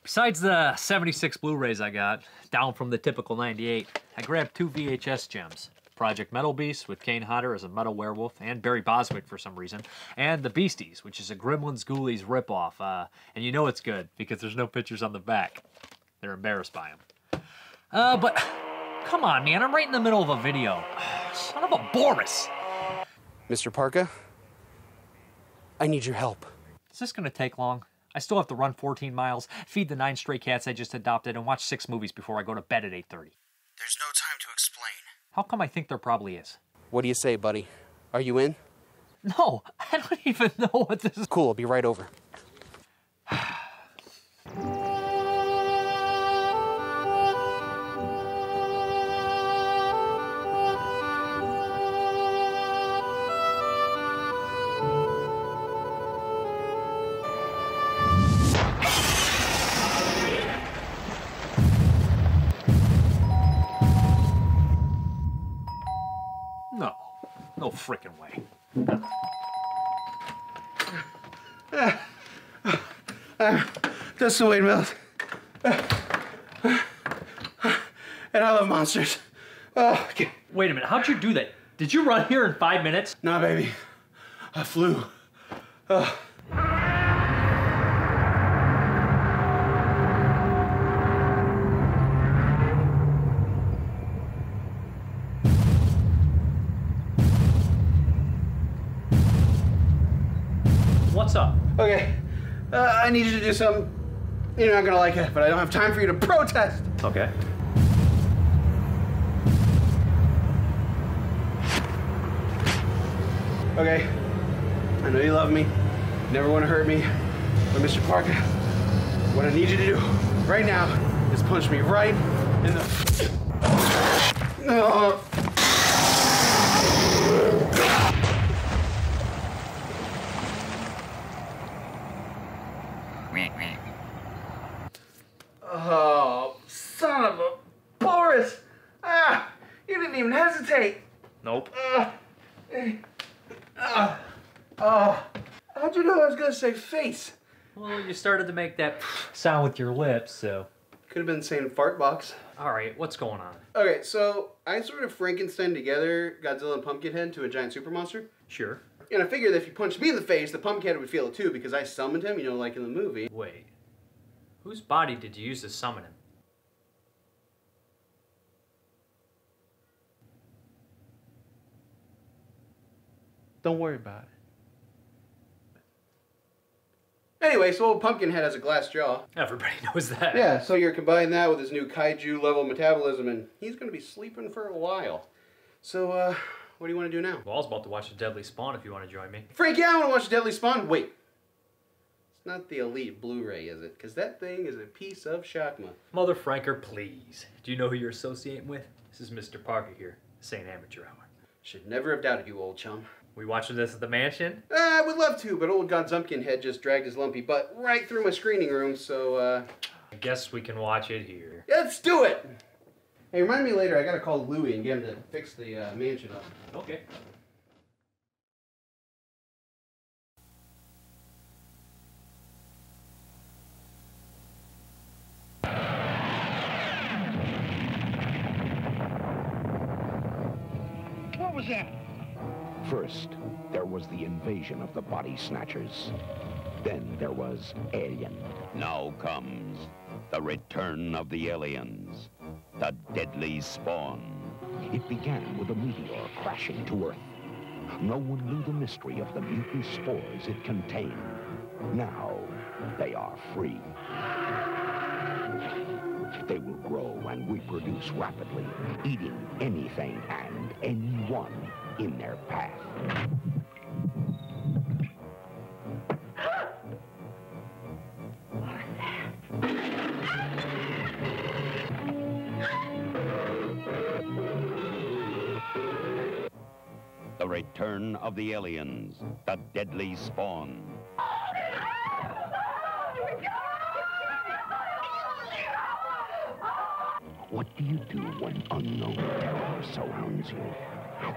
Besides the 76 Blu-rays I got, down from the typical 98, I grabbed 2 VHS gems. Project Metal Beast with Kane Hodder as a metal werewolf, and Barry Bostwick for some reason, and The Beasties, which is a Gremlins Ghoulies ripoff, and you know it's good because there's no pictures on the back. They're embarrassed by them. But come on, man, I'm right in the middle of a video. Son of a Boris! Mr. Parka, I need your help. Is this gonna take long? I still have to run 14 miles, feed the 9 stray cats I just adopted, and watch 6 movies before I go to bed at 8:30. There's no time to explain. How come I think there probably is? What do you say, buddy? Are you in? No, I don't even know what this is. Cool, I'll be right over. No frickin' way. That's the way it melts. And I love monsters. Okay. Wait a minute, how'd you do that? Did you run here in 5 minutes? Nah, baby. I flew. What's up? Okay, I need you to do something. You're not gonna like it, but I don't have time for you to protest. Okay. Okay, I know you love me, never want to hurt me, but Mr. Parker, what I need you to do right now is punch me right in the... Oh. Oh, son of a Boris! Ah, you didn't even hesitate. Nope. How'd you know I was gonna say face? Well, you started to make that sound with your lips, so... Could have been saying fart box. Alright, what's going on? Okay, so I sort of Frankenstein together Godzilla and Pumpkinhead to a giant super monster. Sure. And I figured that if you punched me in the face, the Pumpkinhead would feel it too, because I summoned him, you know, like in the movie. Wait. Whose body did you use to summon him? Don't worry about it. Anyway, so old Pumpkinhead has a glass jaw. Everybody knows that. Yeah, so you're combining that with his new kaiju level metabolism, and he's going to be sleeping for a while. So, what do you want to do now? Well, I was about to watch The Deadly Spawn if you want to join me. Frank, yeah, I want to watch Deadly Spawn. Wait. It's not the Elite Blu-ray, is it? Because that thing is a piece of shakma. Mother Franker, please. Do you know who you're associating with? This is Mr. Parker here. This ain't amateur hour. Should never have doubted you, old chum. We watching this at the mansion? I would love to, but old Godzumpkinhead just dragged his lumpy butt right through my screening room, so, I guess we can watch it here. let's do it! Hey, remind me later, I gotta call Louie and get him to fix the mansion up. Okay. What was that? First, there was the invasion of the body snatchers. Then there was Alien. Now comes the return of the aliens, the deadly spawn. It began with a meteor crashing to Earth. No one knew the mystery of the mutant spores it contained. Now, they are free. They will grow and reproduce rapidly, eating anything and anyone in their path. The return of the aliens, the deadly spawn. What do you do when unknown terror surrounds you?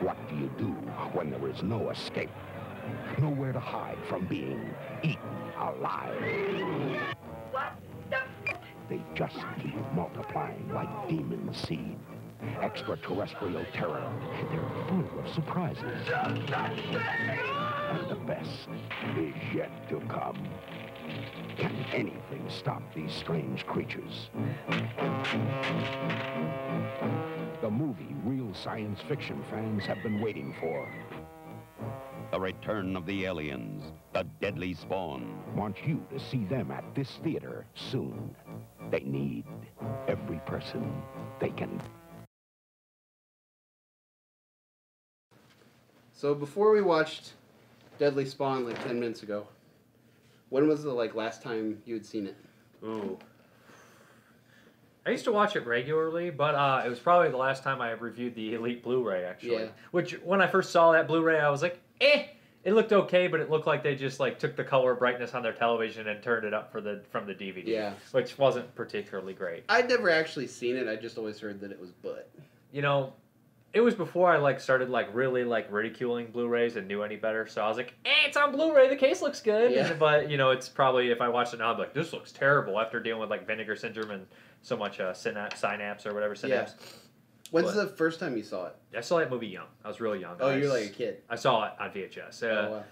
What do you do when there is no escape? nowhere to hide from being eaten alive. What the? They just keep multiplying like demon seed. Extraterrestrial terror. They're full of surprises. And the best is yet to come. Can anything stop these strange creatures? The movie real science fiction fans have been waiting for. The Return of the Aliens, the Deadly Spawn. Want you to see them at this theater soon. They need every person they can. So before we watched Deadly Spawn like 10 minutes ago, when was the last time you had seen it? Ooh. I used to watch it regularly, but it was probably the last time I reviewed the Elite Blu-ray, actually. Yeah. Which, when I first saw that Blu-ray, I was like, eh! It looked okay, but it looked like they just took the color brightness on their television and turned it up from the DVD. Yeah. Which wasn't particularly great. I'd never actually seen it. I just always heard that it was butt. You know, it was before I started really ridiculing Blu-rays and knew any better. So I was like, it's on Blu-ray. The case looks good. Yeah. But it's probably, if I watched it now, I'd be like, this looks terrible after dealing with vinegar syndrome and so much synapse or whatever synapse. Yeah. When's the first time you saw it? I saw that movie young. I was really young. Oh, you're like a kid. I saw it on VHS. Oh, wow.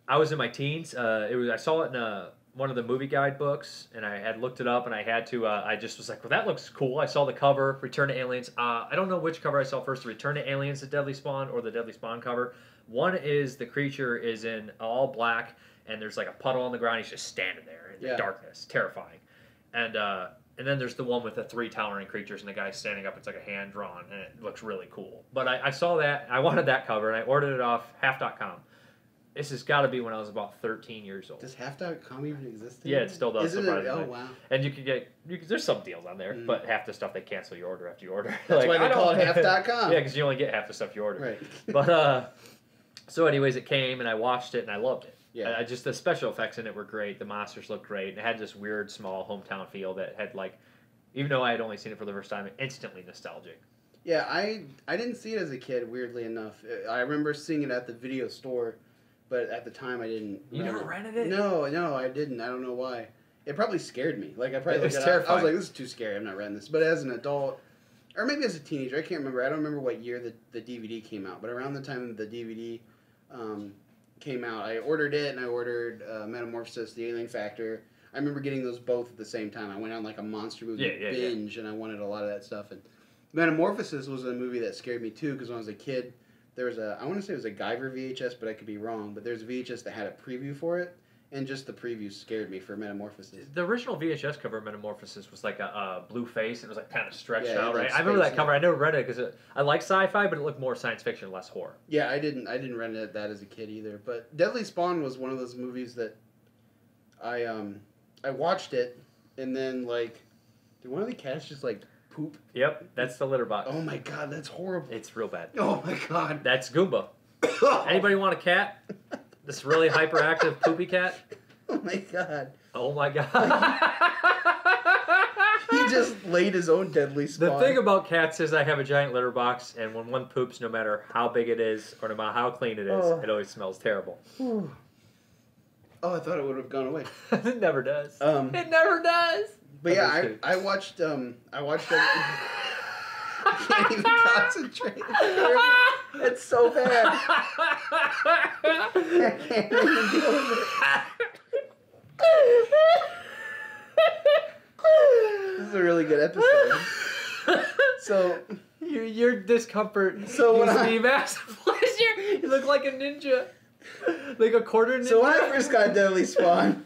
I was in my teens. I saw it in one of the movie guide books, and I had looked it up, and I had to. I just was like, well, that looks cool. I saw the cover, Return to Aliens. I don't know which cover I saw first, the Return to Aliens, the Deadly Spawn, or the Deadly Spawn cover. One is the creature is in all black, and there's a puddle on the ground. He's just standing there in the darkness, terrifying. And then there's the one with the 3 towering creatures and the guy standing up. It's like a hand drawn, and it looks really cool. But I saw that. I wanted that cover, and I ordered it off half.com. This has got to be when I was about 13 years old. Does half.com even exist Yeah, it still does. Oh, wow. And you can get, there's some deals on there, but half the stuff they cancel your order after you order. That's why they call it half.com. Yeah, because you only get half the stuff you order. Right. But, so anyways, it came, and I watched it, and I loved it. Yeah. Just the special effects in it were great. The monsters looked great. And it had this weird, small hometown feel that had even though I had only seen it for the first time, instantly nostalgic. Yeah, I didn't see it as a kid, weirdly enough. I remember seeing it at the video store, but at the time I didn't. You never rented it? No, I didn't. I don't know why. It probably scared me. I probably It was looked at terrifying. I was like, this is too scary. I'm not renting this. But as an adult, or maybe as a teenager, I can't remember. I don't remember what year the DVD came out, but around the time the DVD came out, I ordered it, and I ordered Metamorphosis, The Alien Factor. I remember getting those both at the same time. I went on a monster movie binge, and I wanted a lot of that stuff. And Metamorphosis was a movie that scared me too, because when I was a kid, there was I want to say it was a Guyver VHS, but I could be wrong. But there's a VHS that had a preview for it, and just the preview scared me for Metamorphosis. The original VHS cover of Metamorphosis was a blue face. It was kind of stretched Yeah, out, like right? I remember space, that cover. I never read it because I like sci-fi, but it looked more science fiction, less horror. Yeah, I didn't rent it that as a kid either. But Deadly Spawn was one of those movies that I watched it, and then did one of the cats just poop? Yep, that's the litter box. Oh my god, that's horrible. It's real bad. Oh my god. That's Goomba. Anybody want a cat? This really hyperactive poopy cat? Oh my god. Oh my god. He just laid his own Deadly Spawn. The thing about cats is I have a giant litter box, and when one poops, no matter how big it is or no matter how clean it is, it always smells terrible. Oh, I thought it would have gone away. It never does. It never does. But yeah, I watched that. I can't even concentrate. It's so bad. I can't even deal with it. This is a really good episode. So your discomfort So when gives I- me massive pleasure. You look like a ninja. Like a quarter ninja. So when I first got Deadly Spawn,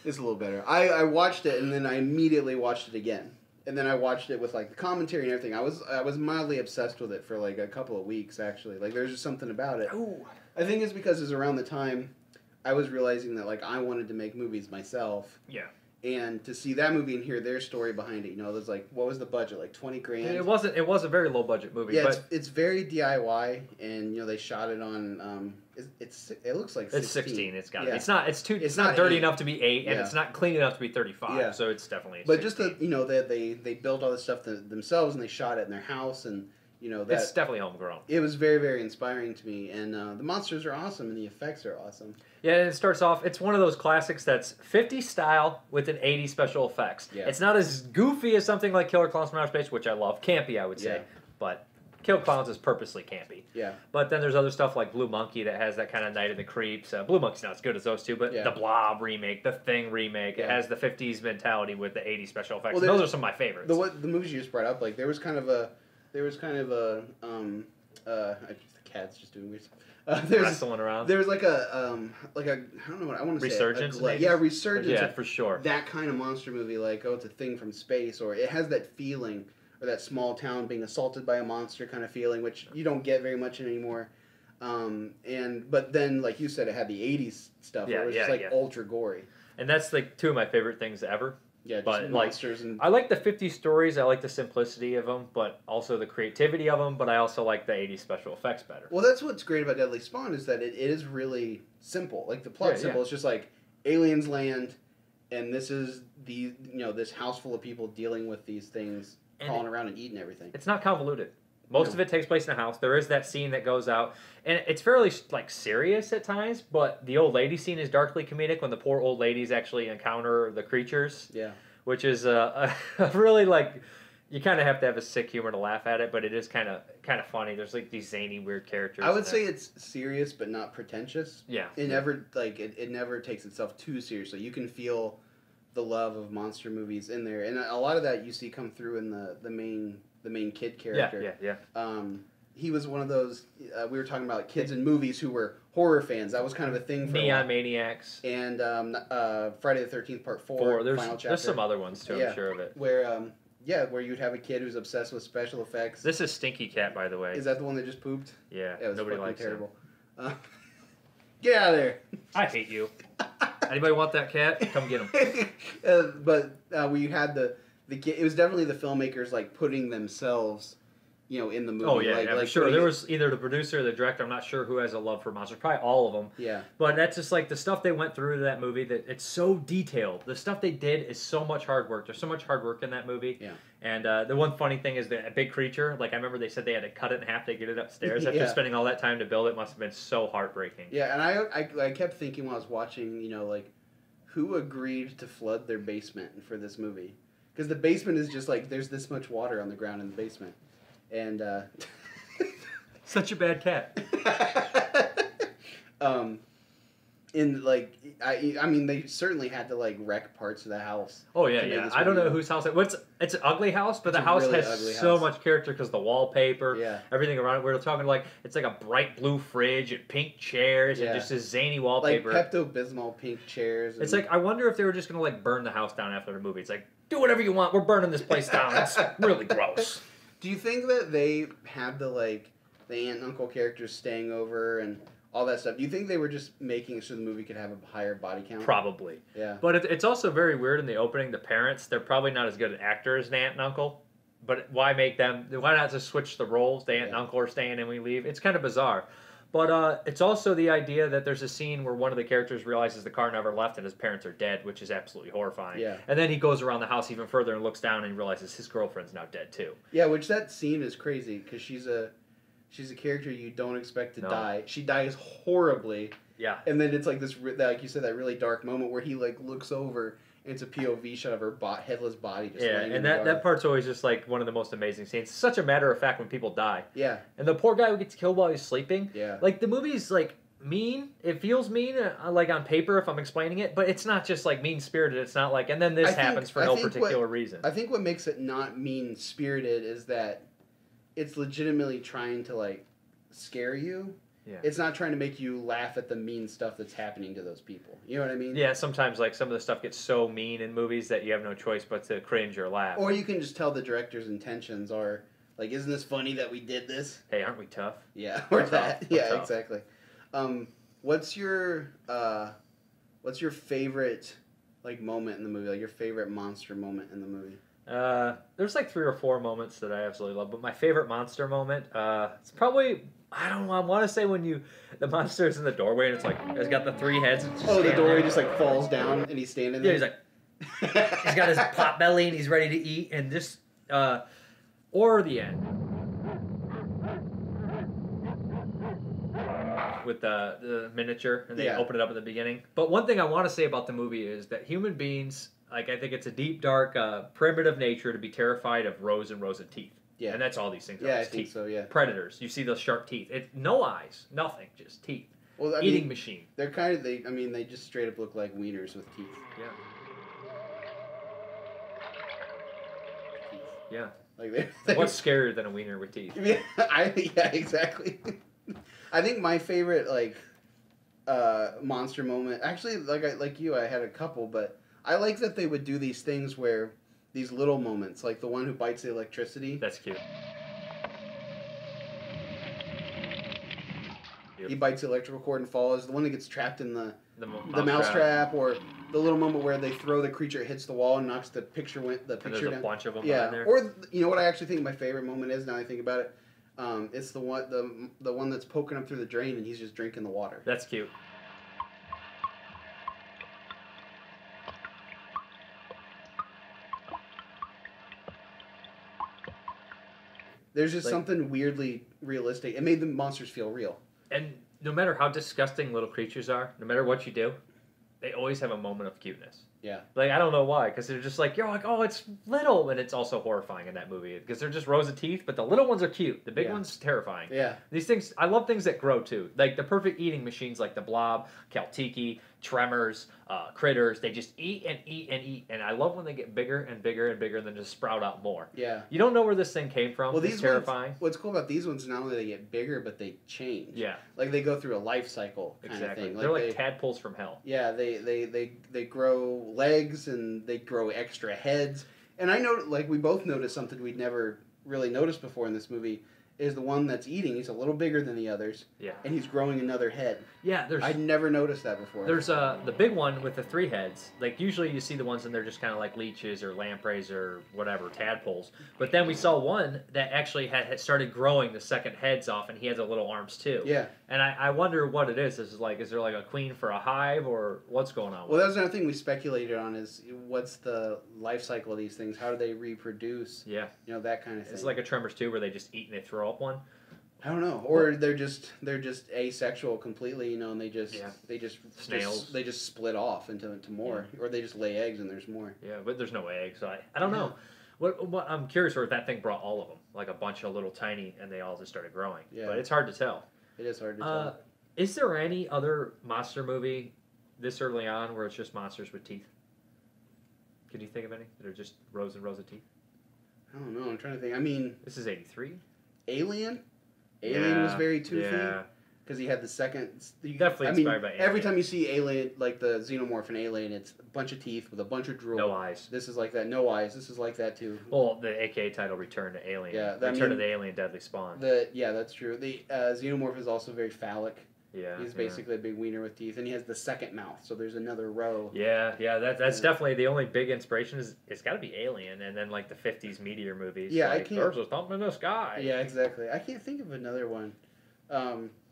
it's a little better. I watched it, and then I immediately watched it again. And then I watched it with the commentary and everything. I was mildly obsessed with it for a couple of weeks, actually. There's just something about it. Ooh. I think it's because it was around the time I was realizing that I wanted to make movies myself. Yeah. And to see that movie and hear their story behind it, there's what was the budget? $20 grand? It was a very low budget movie. Yeah, but it's very DIY, and they shot it on. It looks like 16. It's 16. It's got. Yeah. It's not dirty 8. enough to be 8, and Yeah. it's not clean enough to be 35. Yeah. So it's definitely. But 16. just they built all this stuff themselves, and they shot it in their house, and You know, it's definitely homegrown. It was very, very inspiring to me, and the monsters are awesome, and the effects are awesome. Yeah, and it starts off, it's one of those classics that's 50s style with an 80s special effects. Yeah. It's not as goofy as something like Killer Clowns from Outer Space, which I love. Campy, I would say. Yeah. But Killer Clowns is purposely campy. Yeah. But then there's other stuff like Blue Monkey that has that kind of Night of the Creeps. Blue Monkey's not as good as those two, but the Blob remake, the Thing remake, it has the 50s mentality with the 80s special effects. Well, those are some of my favorites. The movies you just brought up, like there was kind of a the cat's just doing weird stuff. Wrestling around. There was like a I don't know what I want to say. Resurgence? Resurgence. Yeah, for sure. That kind of monster movie, like it's a thing from space, or it has that feeling, or that small town being assaulted by a monster kind of feeling, which you don't get very much anymore. But then, like you said, it had the '80s stuff, where it was just ultra gory. And that's like two of my favorite things ever. Yeah, just monsters and... I like the 50s stories. I like the simplicity of them, but also the creativity of them. But I also like the 80s special effects better. Well, that's what's great about Deadly Spawn is that it is really simple. Like the plot simple. It's just like aliens land, and this is this house full of people dealing with these things, crawling around and eating everything. It's not convoluted. Most of it takes place in a house. There is that scene that goes out, and it's fairly like serious at times. But the old lady scene is darkly comedic when the poor old ladies actually encounter the creatures. Yeah, which is a really like you kind of have to have a sick humor to laugh at it, but it is kind of funny. There's like these zany weird characters. I would say it's serious but not pretentious. Yeah, it never it never takes itself too seriously. You can feel the love of monster movies in there, and a lot of that you see come through in the main kid character. Yeah. He was one of those. We were talking about kids in movies who were horror fans. That was kind of a thing for Neon Maniacs and Friday the 13th Part 4. Final chapter. There's some other ones too. I'm sure of it. Where you'd have a kid who's obsessed with special effects. This is Stinky Cat, by the way. Is that the one that just pooped? Yeah. It was nobody likes terrible. Get out of there! I hate you. Anybody want that cat? Come get him. But where you had the kid, it was definitely the filmmakers like putting themselves, in the movie. Oh yeah, like, sure. There was either the producer or the director. I'm not sure who has a love for monsters. Probably all of them. Yeah. But that's just like the stuff they went through to that movie. That it's so detailed. The stuff they did is so much hard work. There's so much hard work in that movie. Yeah. And the one funny thing is that a big creature. Like I remember they said they had to cut it in half to get it upstairs. After spending all that time to build it, must have been so heartbreaking. Yeah, and I kept thinking while I was watching, like, who agreed to flood their basement for this movie? Because the basement is just like there's this much water on the ground in the basement. And such a bad cat. In like I mean they certainly had to like wreck parts of the house. Oh yeah. I don't know whose house it's an ugly house, but the house really has so much character because the wallpaper, everything around it. We're talking like it's like a bright blue fridge and pink chairs and just this zany wallpaper. Like Pepto-Bismol pink chairs. It's like I wonder if they were just gonna like burn the house down after the movie. It's like do whatever you want. We're burning this place down. It's really gross. Do you think that they had the aunt and uncle characters staying over and all that stuff? Do you think they were just making it so the movie could have a higher body count? Probably. Yeah. But it's also very weird in the opening. The parents, they're probably not as good at actors as an aunt and uncle. But why not just switch the roles? The aunt and uncle are staying and we leave. It's kind of bizarre. But it's also the idea that there's a scene where one of the characters realizes the car never left and his parents are dead, which is absolutely horrifying. Yeah. And then he goes around the house even further and looks down and realizes his girlfriend's now dead too. Yeah, which that scene is crazy because she's a character you don't expect to die. She dies horribly. Yeah. And then it's like this, like you said, that really dark moment where he like looks over. It's a POV shot of her headless body just laying in the yard. That part's always just like one of the most amazing scenes. It's such a matter of fact when people die. Yeah. And the poor guy who gets killed while he's sleeping. Yeah. Like the movie's like mean. It feels mean like on paper if I'm explaining it, but it's not just like mean spirited. It's not like and then this happens for no particular reason. I think what makes it not mean spirited is that it's legitimately trying to like scare you. Yeah. It's not trying to make you laugh at the mean stuff that's happening to those people. You know what I mean? Yeah, sometimes like some of the stuff gets so mean in movies that you have no choice but to cringe or laugh. Or you can just tell the director's intentions are like, isn't this funny that we did this? Hey, aren't we tough? Yeah, or that. Yeah, exactly. What's your favorite like moment in the movie? Like your favorite monster moment in the movie? There's like 3 or 4 moments that I absolutely love, but my favorite monster moment, it's probably I don't know. I want to say when the monster's in the doorway and it's like it's got the 3 heads. And the doorway just like falls down and he's standing there. Yeah, he's like he's got his pot belly and he's ready to eat and just or the end. with the miniature, and they Yeah. open it up at the beginning. But one thing I want to say about the movie is that human beings, like, I think it's a deep, dark, primitive nature to be terrified of rows and rows of teeth. Yeah. And that's all these things are. Yeah, I It's think teeth. so, yeah. Predators. You see those sharp teeth. No eyes, nothing, just teeth. Well, I Eating mean, machine. They're kind of, they just straight up look like wieners with teeth. Yeah. Teeth. Yeah. Like What's scarier than a wiener with teeth? Yeah, yeah, exactly. I think my favorite, like, monster moment, actually, like you, I had a couple, but I like that they would do these things where, these little moments, like the one who bites the electricity. That's cute. He bites the electrical cord and falls. The one that gets trapped in the mouse mousetrap, or the little moment where they throw the creature, hits the wall, and knocks the picture And there's down. a bunch of them Yeah, behind there. or you know what I actually think my favorite moment is, now I think about it, it's the one that's poking up through the drain and he's just drinking the water. That's cute. There's just Like- something weirdly realistic. It made the monsters feel real. And no matter how disgusting little creatures are, no matter what you do, they always have a moment of cuteness. Yeah. Like, I don't know why, because they're just like, you're like, oh, it's little, and it's also horrifying in that movie, because they're just rows of teeth, but the little ones are cute. The big Yeah. one's terrifying. Yeah. These things, I love things that grow, too. Like, the perfect eating machines like the Blob, Kaltiki, Tremors, Critters, they just eat and eat and eat, and I love when they get bigger and bigger and bigger and then just sprout out more. Yeah. You don't know where this thing came from. Well, It's these terrifying. What's cool about these ones is not only they get bigger, but they change. Yeah. Like they go through a life cycle kind Exactly. of thing. They're like tadpoles from hell. Yeah, they grow legs and they grow extra heads. And I know, like, we both noticed something we'd never really noticed before in this movie, is the one that's eating. He's a little bigger than the others. Yeah. And he's growing another head. Yeah, I'd never noticed that before. There's the big one with the 3 heads. Like, usually you see the ones and they're just kind of like leeches or lampreys or whatever, tadpoles. But then we saw one that actually had started growing the second heads off, and he had the little arms too. Yeah. And I wonder what it is. Is there like a queen for a hive, or what's going on? Well, that's another thing we speculated on, is what's the life cycle of these things? How do they reproduce? Yeah. You know, that kind of thing. It's like a Tremors 2 where they just eat and they throw up one. I don't know, or they're just asexual completely, you know, and they just Snails. they just split off into more, or they just lay eggs and there's more. Yeah, but there's no eggs, so I don't know. What I'm curious if that thing brought all of them, like a bunch of little tiny, and they all just started growing. Yeah. But it's hard to tell. It is hard to tell. Is there any other monster movie this early on where it's just monsters with teeth? Can you think of any that are just rows and rows of teeth? I don't know. I'm trying to think. I mean, This is 83. Alien was very toothy. Yeah. Because he had the second. Definitely inspired by Alien. Every time you see Alien, like the xenomorph in Alien, it's a bunch of teeth with a bunch of drool. No eyes. This is like that. No eyes. This is like that too. Well, the AKA title, Return to Alien. Yeah, Return to the Alien Deadly Spawn. Yeah, that's true. The xenomorph is also very phallic. Yeah. He's basically a big wiener with teeth, and he has the second mouth, so there's another row. Yeah, that's definitely the only big inspiration. It's got to be Alien, and then like the 50s meteor movies. Yeah, like, I can't. There's something in the sky. Yeah, exactly. I can't think of another one.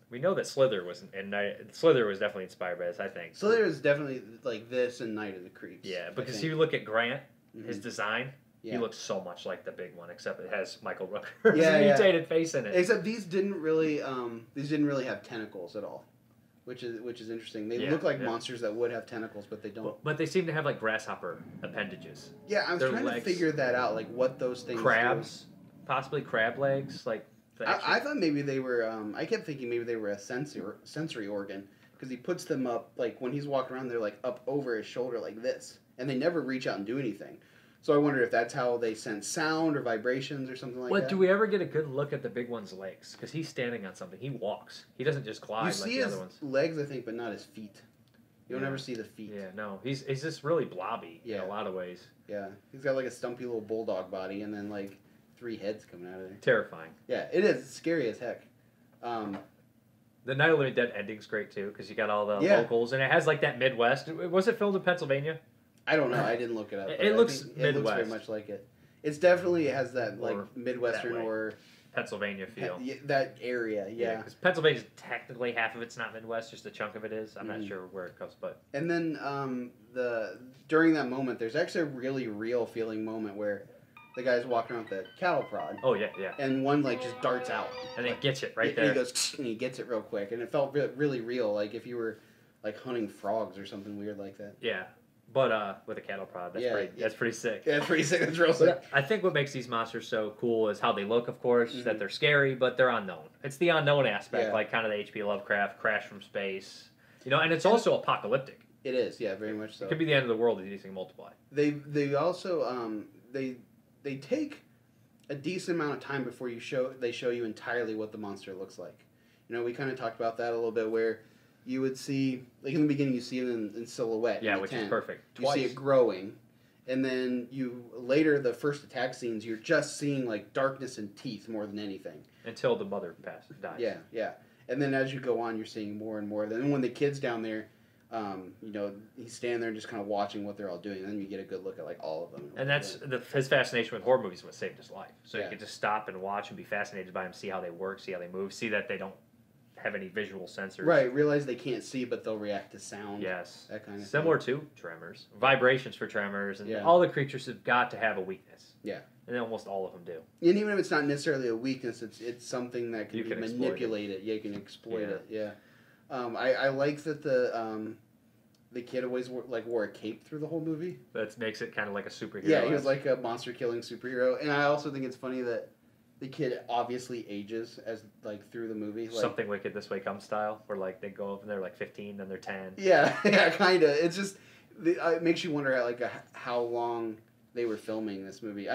We know that Slither was definitely inspired by this, I think. So there's definitely like this and Night of the Creeps. Yeah, I because think. you look at Grant, his Mhm. design, he Yeah. looks so much like the big one, except it has Michael Rooker's Yeah, yeah. mutated face in it. Except these didn't really have tentacles at all, which is interesting. They Yeah, look like yeah. monsters that would have tentacles, but they don't. But they seem to have like grasshopper appendages. Yeah, I was their trying legs. to figure that out, like what those things. Crabs, possibly crab legs, like. I thought maybe they were. I kept thinking maybe they were a sensory organ, because he puts them up, like when he's walking around, they're like up over his shoulder like this, and they never reach out and do anything. So I wondered if that's how they sense sound or vibrations or something like that. But do we ever get a good look at the big one's legs? Because he's standing on something. He walks. He doesn't just glide You like see the his other ones. legs, I think, but not his feet. You don't Yeah. ever see the feet. Yeah, no. He's just really blobby in Yeah. a lot of ways. Yeah, he's got like a stumpy little bulldog body, and then like 3 heads coming out of there. Terrifying. Yeah, it is. It's scary as heck. The Night of the Living Dead ending's great too, because you got all the Yeah. locals, and it has like that Midwest. Was it filmed in Pennsylvania? I don't know. I didn't look it up. It but I looks think it looks very Midwest. much like it. It's definitely has that like Or Midwestern that way. or Pennsylvania feel. that area. Yeah. Because Pennsylvania's technically half of it's not Midwest, just a chunk of it is. I'm not Mhm. sure where it goes, but And then during that moment, there's actually a really real feeling moment where the guys walking around with the cattle prod. Oh yeah, yeah. And one like just darts out. And then gets it right And there. he goes and he gets it real quick, and it felt really real, like if you were like hunting frogs or something weird like that. Yeah, but with a cattle prod, that's pretty sick. Yeah, it's pretty sick. That's real sick. I think what makes these monsters so cool is how they look, of course, that they're scary, but they're unknown. It's the unknown aspect, like kind of the H.P. Lovecraft, Crash from Space, and it's also apocalyptic. It is, yeah, very much so. It could be the end of the world if these things multiply. They also they take a decent amount of time before they show you entirely what the monster looks like. We kind of talked about that a little bit, where you would see, like in the beginning, you see it in silhouette. Yeah, which is perfect. You see it growing, and then later the first attack scenes, you're just seeing like darkness and teeth more than anything. Until the mother dies. Yeah, yeah. And then as you go on, you're seeing more and more. Then when the kid's down there, he's standing there and just kind of watching what they're all doing. And then you get a good look at like all of them. And that's his fascination with horror movies, what saved his life. So you could just stop and watch and be fascinated by them, see how they work, see how they move, see that they don't have any visual sensors. Right, realize they can't see, but they'll react to sound. Yes. That kind of Similar thing. to tremors. Vibrations for tremors. And all the creatures have got to have a weakness. Yeah. And almost all of them do. And even if it's not necessarily a weakness, it's something that can be manipulated. Yeah, you can exploit it. Yeah. I like that the kid always wore a cape through the whole movie. That makes it kind of like a superhero. Yeah, he was like a monster-killing superhero. And I also think it's funny that the kid obviously ages as through the movie. Something Wicked This Way Comes style, where they go up and they're 15, then they're 10. Yeah, yeah, kind of. It's just it makes you wonder how long they were filming this movie.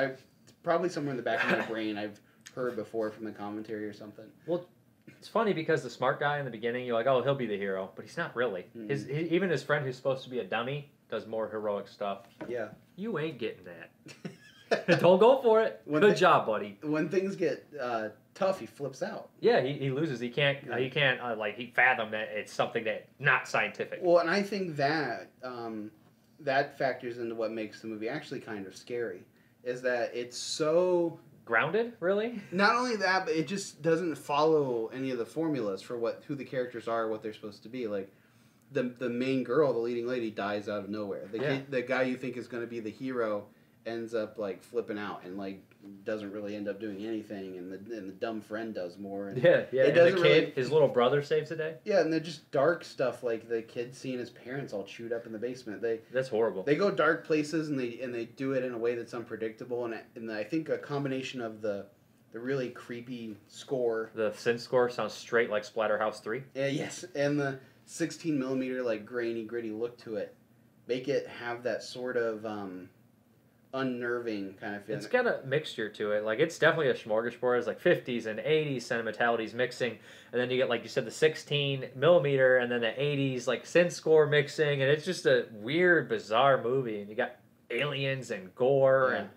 Probably somewhere in the back of my brain I've heard before from the commentary or something. Well, it's funny because the smart guy in the beginning, you're like, oh, he'll be the hero, but he's not really. Even his friend who's supposed to be a dummy does more heroic stuff. Yeah. You ain't getting that. Don't go for it. Good job, buddy. When things get tough, he flips out. Yeah, he loses. He can't he fathom that it's something that not scientific. Well, and I think that that factors into what makes the movie actually kind of scary. Is that it's so grounded, really? Not only that, but it just doesn't follow any of the formulas for who the characters are, what they're supposed to be. Like the main girl, the leading lady, dies out of nowhere. The guy you think is going to be the hero ends up flipping out and doesn't really end up doing anything, and the dumb friend does more. And yeah. And the kid, his little brother, saves the day. Yeah, and they're just dark stuff, like the kid seeing his parents all chewed up in the basement. That's horrible. They go dark places, and they do it in a way that's unpredictable, and I think a combination of the really creepy score. The synth score sounds straight like Splatterhouse 3. Yeah, yes, and the 16mm grainy, gritty look to it make it have that sort of unnerving kind of feeling. It's got a mixture to it. It's definitely a smorgasbord. It's 50s and 80s sentimentalities mixing, and then you get, like you said, the 16mm, and then the 80s synth score mixing, and it's just a weird, bizarre movie. And you got aliens and gore and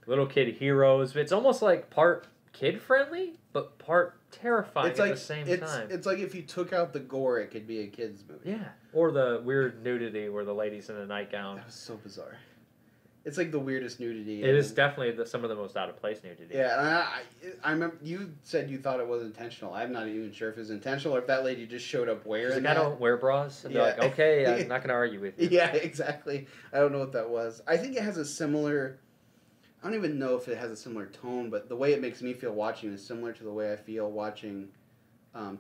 little kid heroes. It's almost part kid friendly, but part terrifying at the same time. It's like if you took out the gore, it could be a kid's movie. Yeah, or the weird nudity where the lady's in a nightgown. That was so bizarre. It's the weirdest nudity. It is definitely some of the most out of place nudity. Yeah, and I remember you said you thought it was intentional. I'm not even sure if it was intentional or if that lady just showed up wearing I don't wear bras. And they're okay, I'm not going to argue with you. Yeah, exactly. I don't know what that was. I think it has a similar... I don't even know if it has a similar tone, but the way it makes me feel watching is similar to the way I feel watching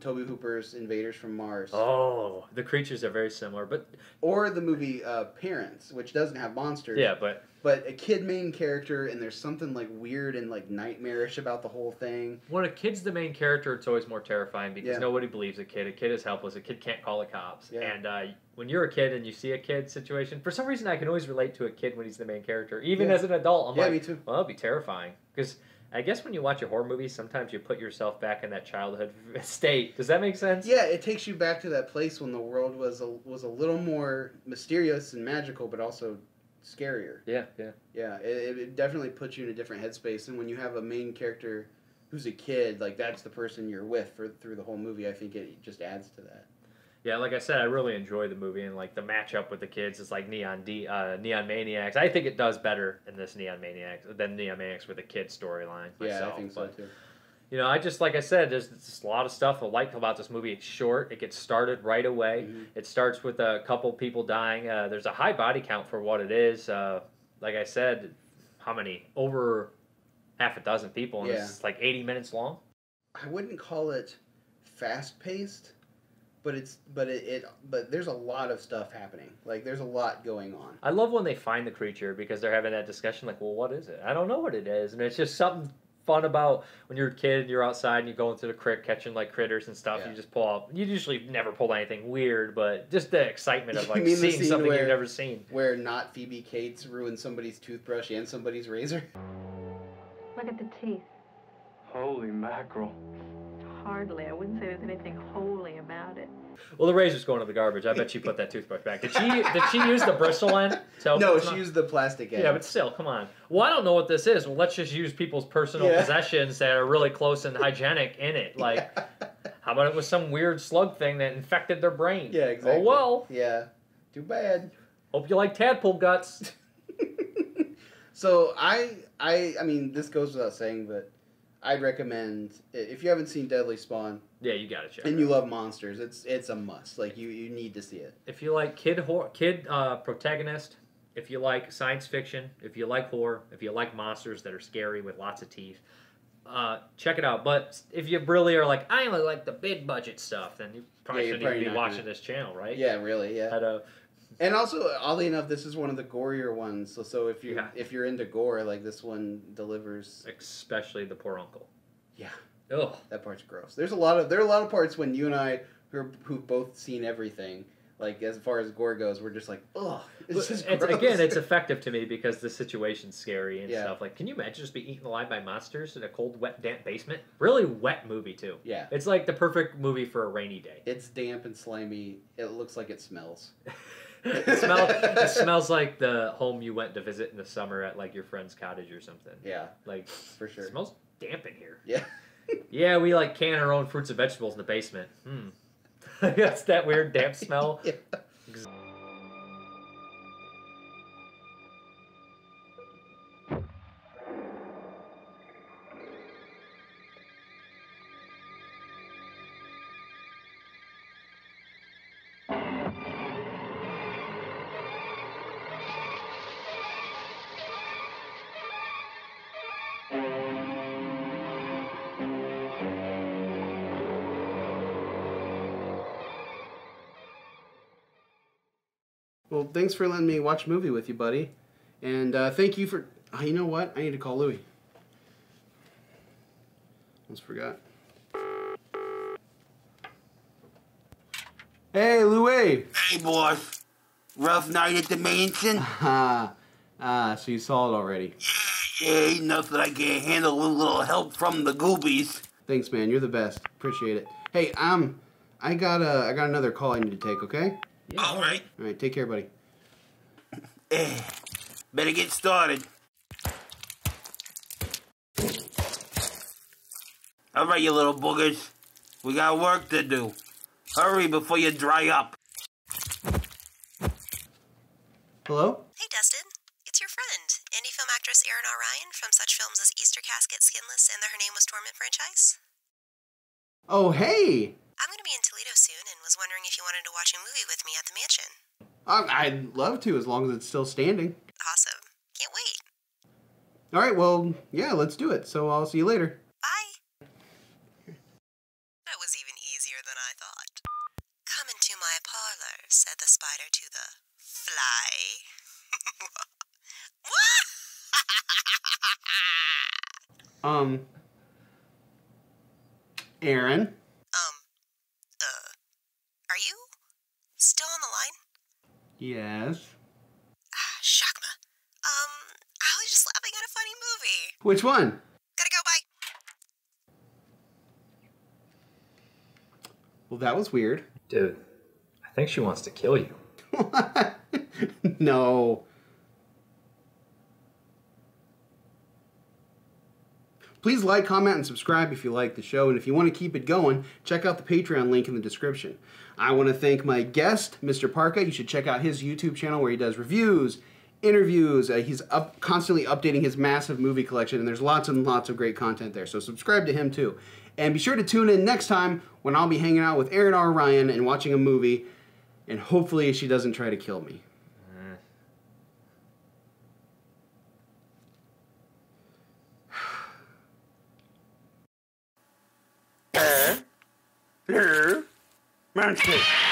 Tobe Hooper's Invaders from Mars. Oh, the creatures are very similar, or the movie Parents, which doesn't have monsters. Yeah, but a kid main character, and there's something weird and nightmarish about the whole thing. When a kid's the main character, it's always more terrifying because nobody believes a kid. A kid is helpless. A kid can't call the cops. Yeah. And when you're a kid and you see a kid situation, for some reason I can always relate to a kid when he's the main character. Even as an adult, I'm me too. Well, that'd be terrifying. Because I guess when you watch a horror movie, sometimes you put yourself back in that childhood state. Does that make sense? Yeah, it takes you back to that place when the world was a little more mysterious and magical, but also scarier. Yeah. Yeah, it definitely puts you in a different headspace. And when you have a main character who's a kid, that's the person you're with through the whole movie, I think it just adds to that. Yeah, like I said, I really enjoy the movie, and the matchup with the kids is Neon Maniacs. I think it does better in this Neon Maniacs than Neon Maniacs with a kid storyline. Yeah, I think so too. I just, like I said, there's just a lot of stuff I like about this movie. It's short. It gets started right away. Mm-hmm. It starts with a couple people dying. There's a high body count for what it is. Like I said, how many? Over half a dozen people, and Yeah. it's like 80 minutes long. I wouldn't call it fast-paced, but but there's a lot of stuff happening. Like, there's a lot going on. I love when they find the creature because they're having that discussion like, well, what is it? I don't know what it is. And it's just something fun about when you're a kid and you're outside and you go into the creek catching like critters and stuff. Yeah. You just pull out. You usually never pull anything weird, but just the excitement of like You mean the seeing scene something where- you've never seen. Where not Phoebe Cates ruined somebody's toothbrush and somebody's razor. Look at the teeth. Holy mackerel. Hardly. I wouldn't say there's anything holy about it. Well, the razor's going to the garbage. I bet she put that toothbrush back. Did she use the bristle end? So No, it's she not- used the plastic end. Yeah, but still, come on. Well, I don't know what this is. Well, let's just use people's personal Yeah. possessions that are really close and hygienic in it. Like, how about it was some weird slug thing that infected their brain? Yeah, exactly. Oh, well. Yeah. Too bad. Hope you like tadpole guts. So I mean, this goes without saying, but I'd recommend, if you haven't seen Deadly Spawn Yeah, you gotta check. and it you out. love monsters, it's a must. Like, you need to see it. If you like kid protagonist, if you like science fiction, if you like horror, if you like monsters that are scary with lots of teeth, check it out. But if you really are like, I only like the big budget stuff, then you probably Yeah, you're shouldn't probably even be not watching gonna- this channel, right? Yeah, really, yeah. At a, And also, oddly enough, this is one of the gorier ones. So if you Yeah. if you're into gore, like, this one delivers. especially the poor uncle. Yeah, Ugh. that part's gross. There are a lot of parts when you and I, who've both seen everything, like, as far as gore goes, we're just like, ugh. It's just gross. Again, it's effective to me because the situation's scary and Yeah. stuff. Like, can you imagine just being eaten alive by monsters in a cold, wet, damp basement? Really wet movie, too. Yeah. It's like the perfect movie for a rainy day. It's damp and slimy. It looks like it smells. It smells like the home you went to visit in the summer at, like, your friend's cottage or something. Yeah, Like, for sure. it smells damp in here. Yeah. Yeah, we, like, can our own fruits and vegetables in the basement. That's that weird damp smell. Yeah. Well, thanks for letting me watch a movie with you, buddy. And thank you for... Oh, you know what? I need to call Louie. Almost forgot. Hey, Louie! Hey, boss. Rough night at the mansion? So you saw it already. Yeah, enough that I can handle with a little help from the goobies. Thanks, man. You're the best. Appreciate it. Hey, I got another call I need to take, okay? All right. All right, take care, buddy. Better get started. All right, you little boogers. We got work to do. Hurry before you dry up. Hello? Hey, Dustin. It's your friend, indie film actress Erin R. Ryan from such films as Easter Casket, Skinless, and the Her Name Was Torment franchise. Oh, hey! I'm going to be in Toledo soon and was wondering if you wanted to watch a movie with me at the mansion. I'd love to, as long as it's still standing. Awesome. Can't wait. All right, well, yeah, let's do it. So I'll see you later. Bye. That was even easier than I thought. Come into my parlor, said the spider to the fly. Aaron? Are you still on the line? Yes? Shakma. I was just laughing at a funny movie. Which one? Gotta go, bye. Well, that was weird. Dude, I think she wants to kill you. No. Please like, comment, and subscribe if you like the show. And if you want to keep it going, check out the Patreon link in the description. I want to thank my guest, Mr. Parka. You should check out his YouTube channel where he does reviews, interviews. He's constantly updating his massive movie collection, and there's lots and lots of great content there. So subscribe to him too. And be sure to tune in next time when I'll be hanging out with Erin R. Ryan and watching a movie. And hopefully she doesn't try to kill me. Monster.